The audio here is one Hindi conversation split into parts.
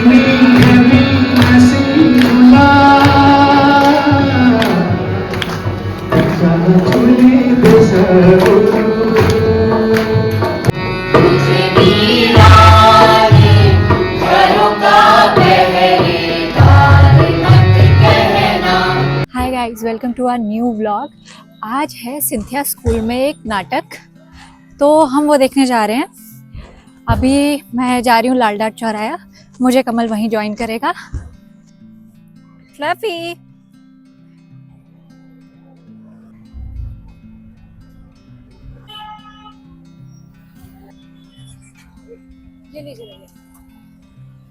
Hi guys, welcome to our new vlog. आज है सिंथिया स्कूल में एक नाटक, तो हम वो देखने जा रहे हैं। अभी मैं जा रही हूँ लाल डाट चौराया, मुझे कमल वहीं ज्वाइन करेगा। फ्लफी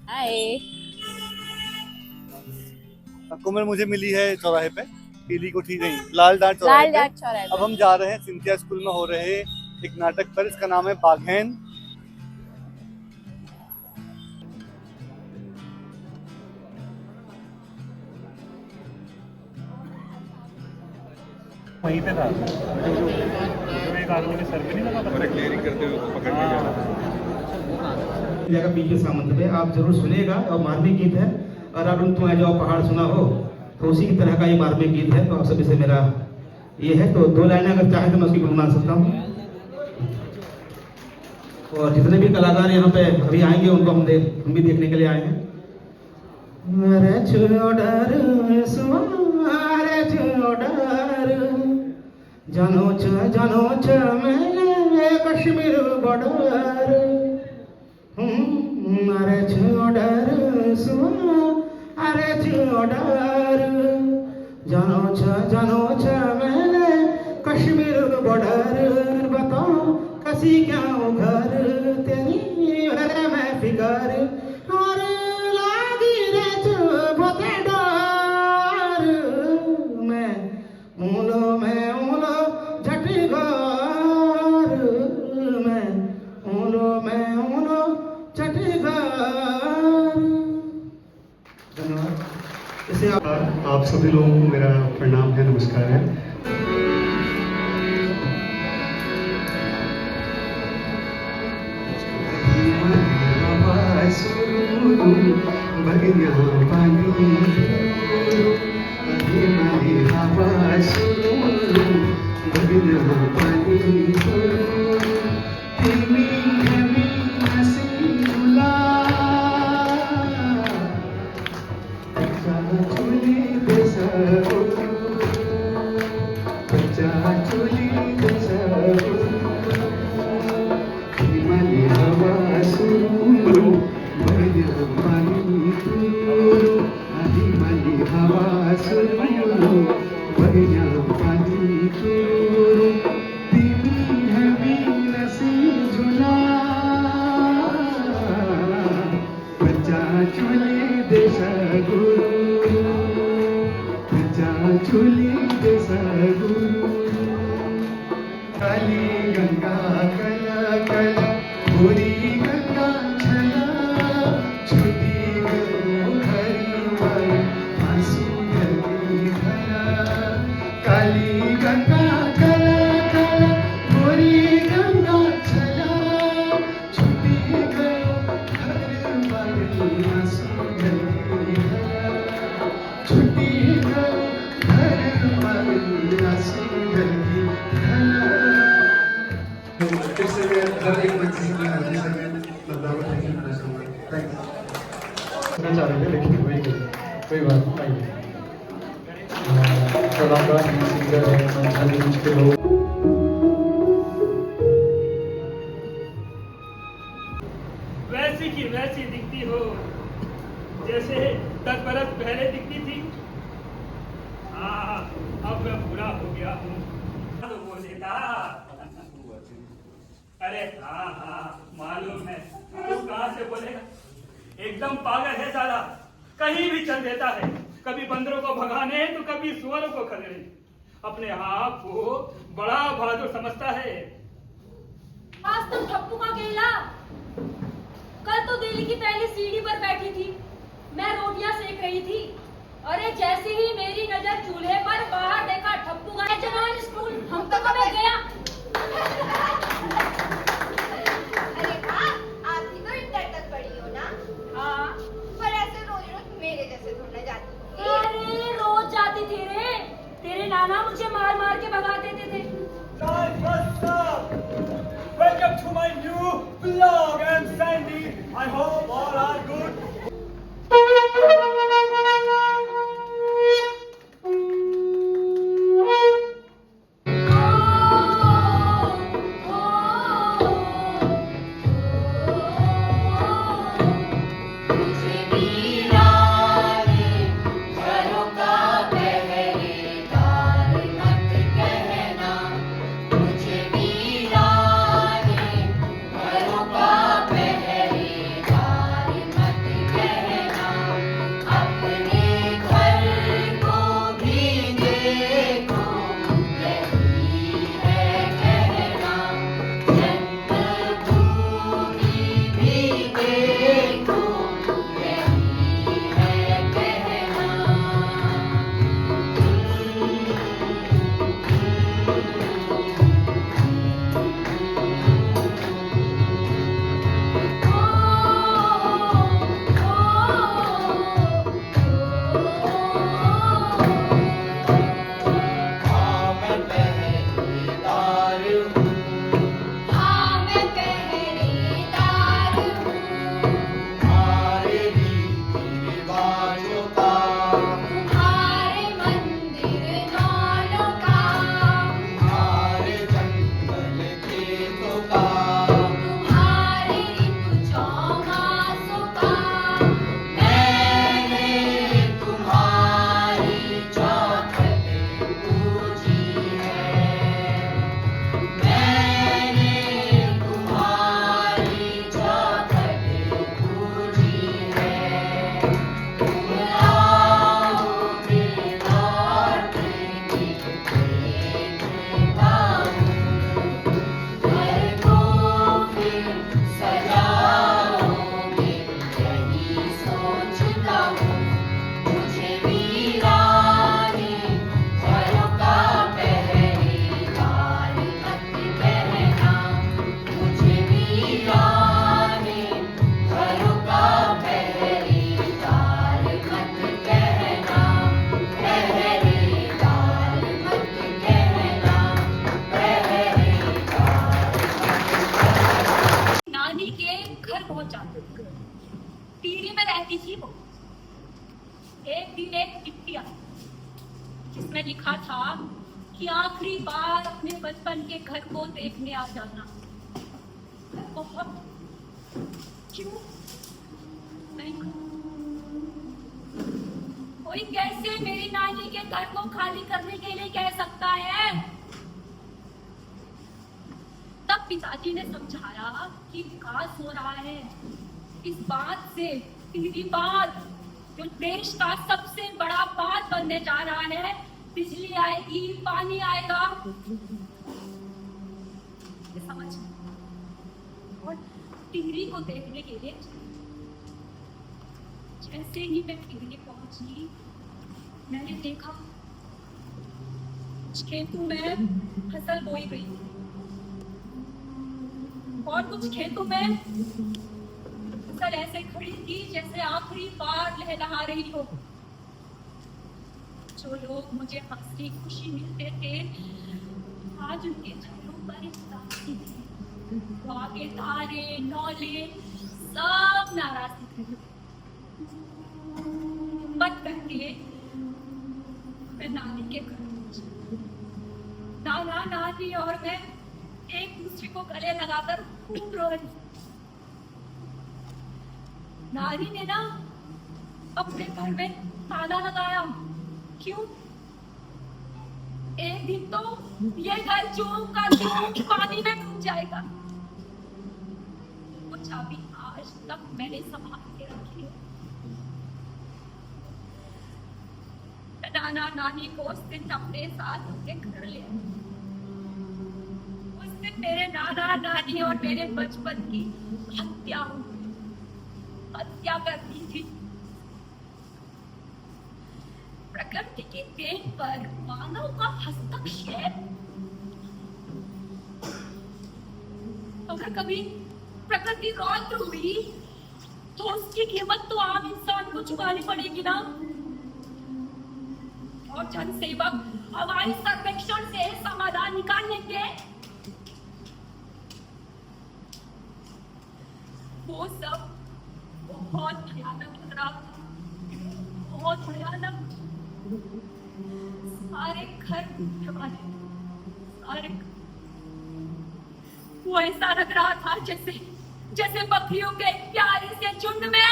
हाय। कुमर मुझे मिली है चौराहे पे, पीली कोठी नहीं, लाल डाट चौराहे पे। चौराहे अब हम जा रहे हैं सिंथिया स्कूल में हो रहे एक नाटक पर। इसका नाम है बाघैन। वहीं पे था जो एक आदमी के सर पे नहीं लगा था, क्लियरिंग करते हुए पकड़ के जा रहा था। पीके सामंत में आप जरूर सुनिएगा, और मार्मिक गीत है। और अब तुम आ जाओ पहाड़ सुना हो, तो उसी की तरह का ये मार्मिक गीत है। तो आप सभी से मेरा ये है, तो दो लाइनें अगर चाहे तो मैं उसकी गुनगुना सकता हूँ। और जितने भी कलाकार यहाँ पे अभी आएंगे उनको हम भी देखने के लिए आए हैं। जानो मैंने कश्मीर बॉर्डर, अरे छोड़र सुनो, अरे छोड़र जानो मैंने कश्मीर बॉर्डर। बताओ कसी क्या घर तेरी अरे मैं फिकर, और लागी रे बहुत डर। मैं ऊलो झटगर, मैं ऊलो झटगर। धन्यवाद। इसे आप सभी लोगों को मेरा प्रणाम है, नमस्कार है। काली गंगा कला कला, गोरी गंगा छला, छुटी गयो हरिवर आंसू गली भरा। काली गंगा कला कला, गोरी गंगा छला, छुटी गयो हरिवर आंसू गली भरा। छुटी गयो हरिवर आंसू गली भरा। फिर से मैं हर एक बच्चे की हाजिरी से मैं बदलाव नहीं करना चाहूँगा। थैंक्स। सुनना चाह रहे थे लेकिन कोई बात नहीं। कलाकार सिंगर है, मुझके लोग वैसी की वैसी दिखती हो जैसे 10 बरस पहले दिखती थी। हाँ, अब मैं पूरा हो गया हूँ तो बोलेगा। अरे हाँ मालूम है, तू कहाँ से बोलेगा। एकदम पागल है साला, कहीं भी चल देता है। कभी बंदरों को भगाने तो कभी सुअरों को खदेड़ने। अपने आप को बड़ा बहादुर समझता है। आज तुम ठप्पू का केला, कल तो दिल्ली की पहली सीढ़ी पर बैठी थी, मैं रोटियां सेक रही थी। अरे जैसे ही मेरी नजर चूल्हे पर, बाहर देखा ठप्पू का जवान स्कूल, हम तो कब गया। अरे वाह, आप भी तो इंटर तक पढ़ी हो ना? हाँ, पर Sandy. I hope all are good. Teary में रहती थी वो। एक दिन एक चिट्ठी आई जिसमें लिखा था कि आखिरी बार अपने बचपन के घर को देखने आ जाना। बहुत क्यों नहीं, कोई कैसे मेरी नानी के घर को खाली करने के लिए कह सकता है। तब पिताजी ने समझाया कि विकास हो रहा है, इस बात से टीरी बात जो देश का सबसे बड़ा बात बनने जा रहा है, बिजली आएगी, पानी आएगा, ये समझ। और टीरी को देखने के लिए जैसे ही मैं टीरी पहुंची, मैंने देखा खेतों में फसल बोई गई और कुछ खेतों में फसल ऐसे खड़ी थी जैसे आखिरी बार लहलहा रही हो। जो लोग मुझे हंसी खुशी मिलते थे, आज उनके चेहरों पर उदासी थी। आगे तारे नौले सब नाराज दिख रहे। मत करके मैं नानी के घर पहुंची। नाना नानी और मैं एक दूसरे को गले लगाकर खूब रो रही। नानी ने ना अपने घर में ताला लगाया। क्यों? एक दिन तो ये घर चूम का चूम पानी में डूब जाएगा। वो चाबी आज तक मैंने संभाल के रखी है। नाना नानी को उस दिन अपने साथ अपने घर ले आए। उस दिन मेरे नाना नानी और मेरे बचपन की हत्या हुई। हत्या कर दी थी। प्रकृति की देन पर मानव का हस्तक्षेप। अगर कभी प्रकृति रौद्र हुई तो उसकी कीमत तो आम इंसान को चुकानी पड़ेगी ना। और जनसेवक हमारे सर्वेक्षण से समाधान निकालेंगे। वो सब बहुत भयानक लग रहा था, बहुत भयानक। सारे घर टूटने वाले, सारे। वो ऐसा लग रहा था जैसे जैसे बकरियों के प्यारे से झुंड में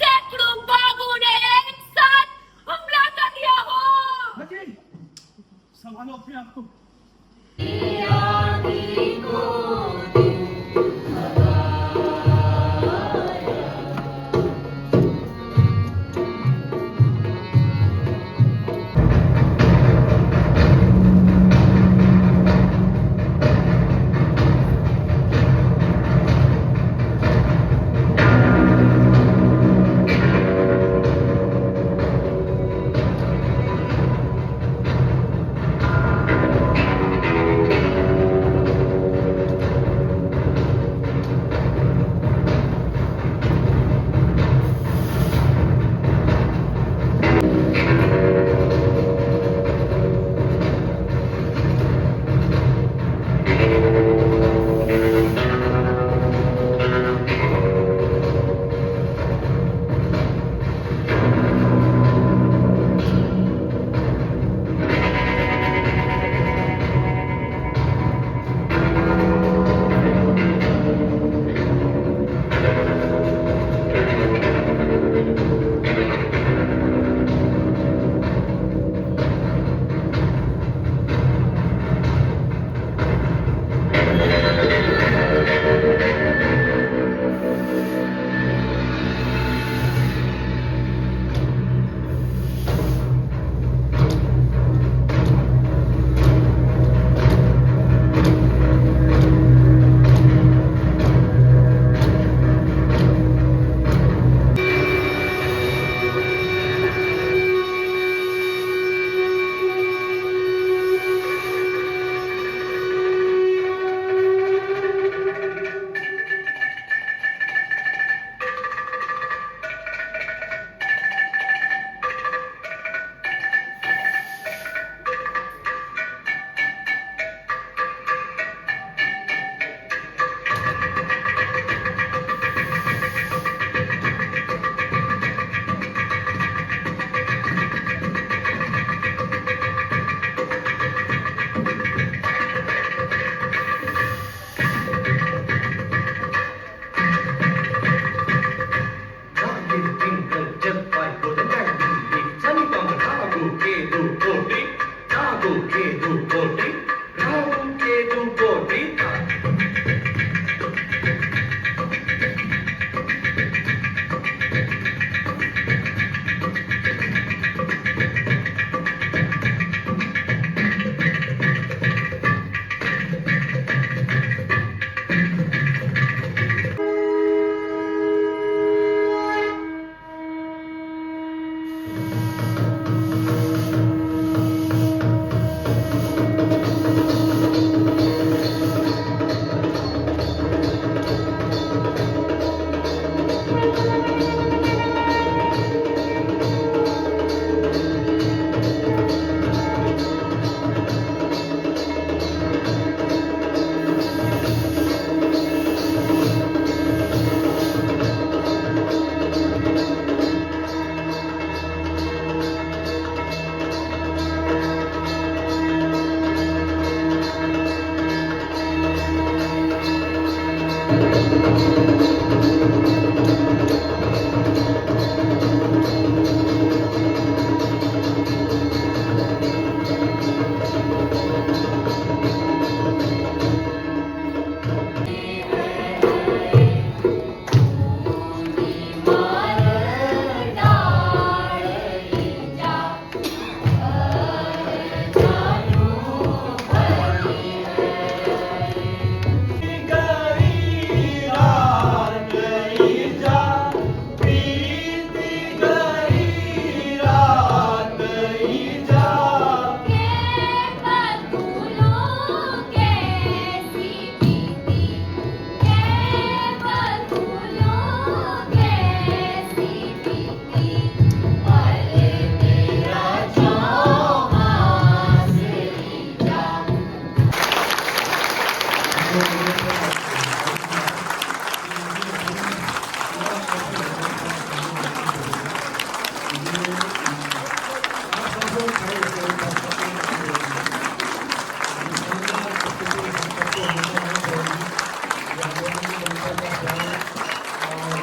सैकड़ों बाघों ने एक साथ हमला कर दिया हो। संभालो अपने आप को।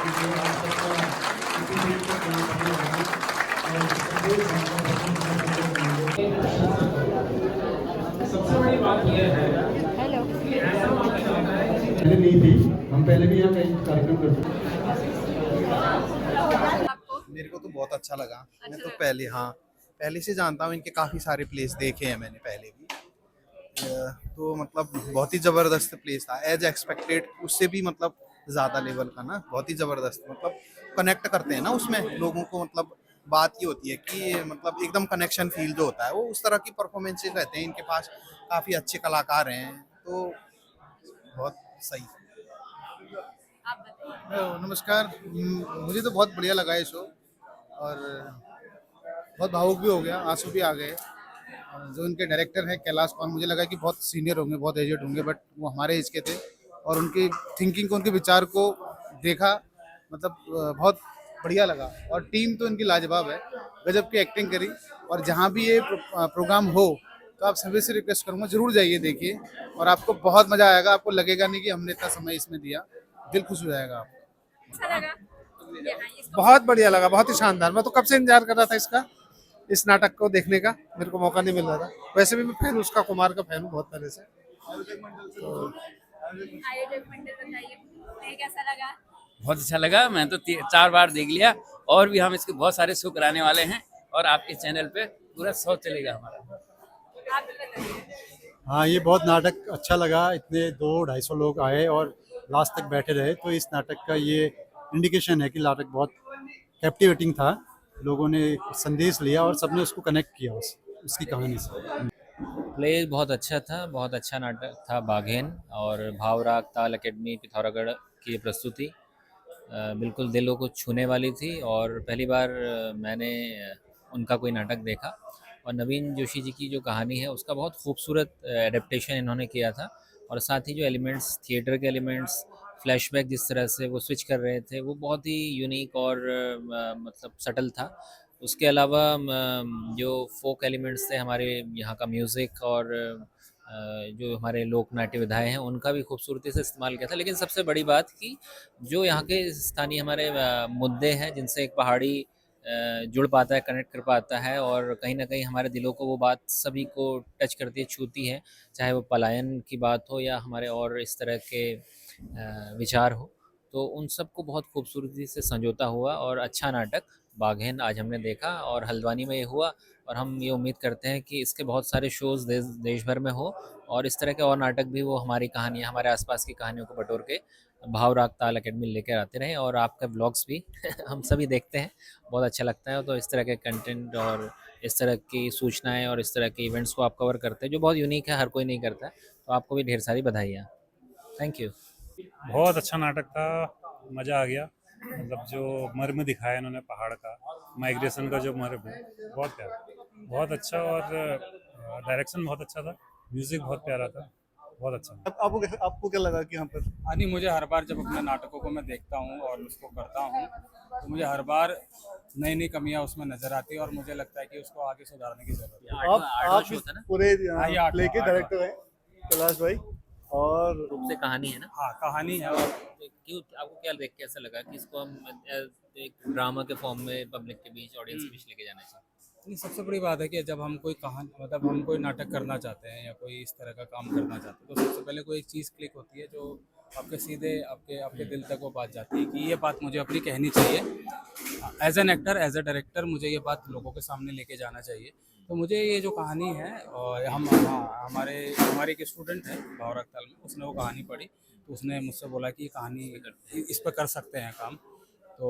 जो आप सबका appreciate करते हैं, सभी लोग। और सबसे बड़ी बात यह है हेलो। कि ऐसा माना जाता है पहले नहीं थी, हम पहले भी यहाँ कई कार्यक्रम करते थे। मेरे को तो बहुत अच्छा लगा। मैं तो पहले से जानता हूँ, इनके काफ़ी सारे प्लेस देखे हैं मैंने पहले भी। तो मतलब बहुत ही ज़बरदस्त प्लेस था, एज एक्सपेक्टेड उससे भी मतलब ज़्यादा लेवल का ना, बहुत ही ज़बरदस्त। मतलब कनेक्ट करते हैं ना उसमें लोगों को। मतलब बात ये होती है कि मतलब एकदम कनेक्शन फील जो होता है वो उस तरह की परफॉर्मेंसेज रहते हैं इनके पास। काफ़ी अच्छे कलाकार हैं, तो बहुत सही। नमस्कार। मुझे तो बहुत बढ़िया लगा ये शो, और बहुत भावुक भी हो गया, आंसू भी आ गए। और जो इनके डायरेक्टर हैं कैलाश कौन, मुझे लगा कि बहुत सीनियर होंगे, बहुत एजेड होंगे, बट वो हमारे एज के थे। और उनकी थिंकिंग को, उनके विचार को देखा, मतलब बहुत बढ़िया लगा। और टीम तो इनकी लाजवाब है, गजब की एक्टिंग करी। और जहाँ भी ये प्रोग्राम हो तो आप सभी से रिक्वेस्ट करूँगा, जरूर जाइए, देखिए, और आपको बहुत मज़ा आएगा। आपको लगेगा नहीं कि हमने इतना समय इसमें दिया, दिल खुश हो जाएगा आपका। बहुत बढ़िया लगा, बहुत ही शानदार। मैं तो कब से इंतजार कर रहा था इस नाटक को देखने का, मेरे को मौका नहीं मिल रहा था। वैसे भी मैं फैन हूँ उसका, कुमार का फैन हूँ बहुत पहले से। आयोजक मंडल बताइए, उन्हें कैसा लगा? बहुत अच्छा लगा। मैं तो 4 बार देख लिया, और भी हम इसके बहुत सारे शो कराने वाले हैं, और आपके चैनल पे पूरा 100 चलेगा हमारा। आप भी बताइए। हाँ, ये बहुत नाटक अच्छा लगा। इतने 200-250 लोग आए और लास्ट तक बैठे रहे, तो इस नाटक का ये इंडिकेशन है कि नाटक बहुत कैप्टिवेटिंग था। लोगों ने संदेश लिया और सबने उसको कनेक्ट किया उसकी कहानी से। प्ले बहुत अच्छा था, बहुत अच्छा नाटक था बाघेन, और भावराग ताल अकेडमी पिथौरागढ़ की ये प्रस्तुति बिल्कुल दिलों को छूने वाली थी। और पहली बार मैंने उनका कोई नाटक देखा, और नवीन जोशी जी की जो कहानी है उसका बहुत खूबसूरत एडेप्टेशन इन्होंने किया था। और साथ ही जो एलिमेंट्स, थिएटर के एलिमेंट्स, फ्लैशबैक जिस तरह से वो स्विच कर रहे थे, वो बहुत ही यूनिक और मतलब सटल था। उसके अलावा जो फोक एलिमेंट्स थे, हमारे यहाँ का म्यूज़िक, और जो हमारे लोक नाट्य विधाएँ हैं उनका भी खूबसूरती से इस्तेमाल किया था। लेकिन सबसे बड़ी बाट कि जो यहाँ के स्थानीय हमारे मुद्दे हैं, जिनसे एक पहाड़ी जुड़ पाता है, कनेक्ट कर पाता है, और कहीं न कहीं हमारे दिलों को वो बात सभी को टच करती है, छूती है। चाहे वो पलायन की बात हो या हमारे और इस तरह के विचार हो, तो उन सब को बहुत खूबसूरती से संजोता हुआ और अच्छा नाटक बाघेन आज हमने देखा, और हल्द्वानी में ये हुआ। और हम ये उम्मीद करते हैं कि इसके बहुत सारे शोज़ देश भर में हो, और इस तरह के और नाटक भी वो हमारी कहानियाँ, हमारे आसपास की कहानियों को बटोर के भाव राग ताल अकेडमी लेकर आते रहें। और आपका व्लॉग्स भी हम सभी देखते हैं, बहुत अच्छा लगता है। तो इस तरह के कंटेंट और इस तरह की सूचनाएं और इस तरह के इवेंट्स को आप कवर करते हैं, जो बहुत यूनिक है, हर कोई नहीं करता है। तो आपको भी ढेर सारी बधाइयाँ। Thank you. बहुत अच्छा नाटक था, मज़ा आ गया। मतलब जो मर्म दिखाया इन्होंने पहाड़ का, माइग्रेशन का जो मर्म है, बहुत प्यारा, बहुत अच्छा। और डायरेक्शन बहुत अच्छा था, म्यूज़िक बहुत प्यारा था, बहुत अच्छा। आपको क्या लगा कि यहाँ पर? नहीं, मुझे हर बार जब अपने नाटकों को मैं देखता हूँ और उसको करता हूँ, तो मुझे हर बार नई नई कमियाँ उसमें नजर आती है, और मुझे लगता है कि उसको आगे सुधारने की जरूरत है। आप इस पूरे प्ले के डायरेक्टर हैं कैलाश भाई, और रूप से कहानी है ना? हाँ, कहानी है। और क्यों, आपको क्या देख के ऐसा लगा कि इसको हम एक ड्रामा के फॉर्म में पब्लिक के बीच, ऑडियंस के बीच लेके जाना चाहिए? नहीं, सबसे बड़ी बात है कि जब हम कोई कहानी, मतलब हम कोई नाटक करना चाहते हैं या कोई इस तरह का काम करना चाहते हैं, तो सबसे पहले कोई एक चीज़ क्लिक होती है जो आपके सीधे आपके दिल तक वो बात जाती है कि ये बात मुझे अपनी कहनी चाहिए। As an actor, as a director, मुझे ये बात लोगों के सामने लेके जाना चाहिए। तो मुझे ये जो कहानी है, और हमारे एक स्टूडेंट है भावराग ताल में, उसने वो कहानी पढ़ी, तो उसने मुझसे बोला कि ये कहानी इस पर कर सकते हैं काम। तो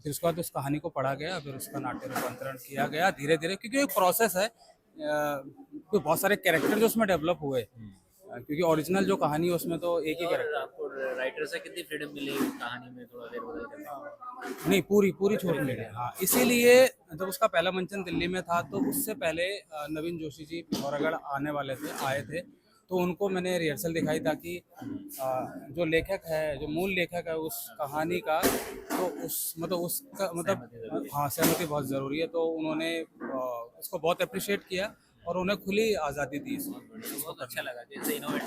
फिर उसके बाद उस कहानी को पढ़ा गया, फिर उसका नाट्य रूपांतरण किया गया धीरे धीरे, क्योंकि एक प्रोसेस है। तो बहुत सारे कैरेक्टर जो उसमें डेवलप हुए, क्योंकि ओरिजिनल जो कहानी है उसमें तो एक ही कैरेक्टर। आपको राइटर से कितनी फ्रीडम मिली कहानी में, थोड़ा देर बताइए। नहीं, पूरी छोड़ मिली। हाँ, इसीलिए जब उसका पहला मंचन दिल्ली में था, तो उससे पहले नवीन जोशी जी पिथौरागढ़ आए थे, तो उनको मैंने रिहर्सल दिखाई, ताकि जो लेखक है, जो मूल लेखक है उस कहानी का, तो सहमति बहुत ज़रूरी है। तो उन्होंने उसको बहुत अप्रिशिएट किया और उन्हें खुली आज़ादी दी। बहुत अच्छा लगा, जैसे इनोवेटिव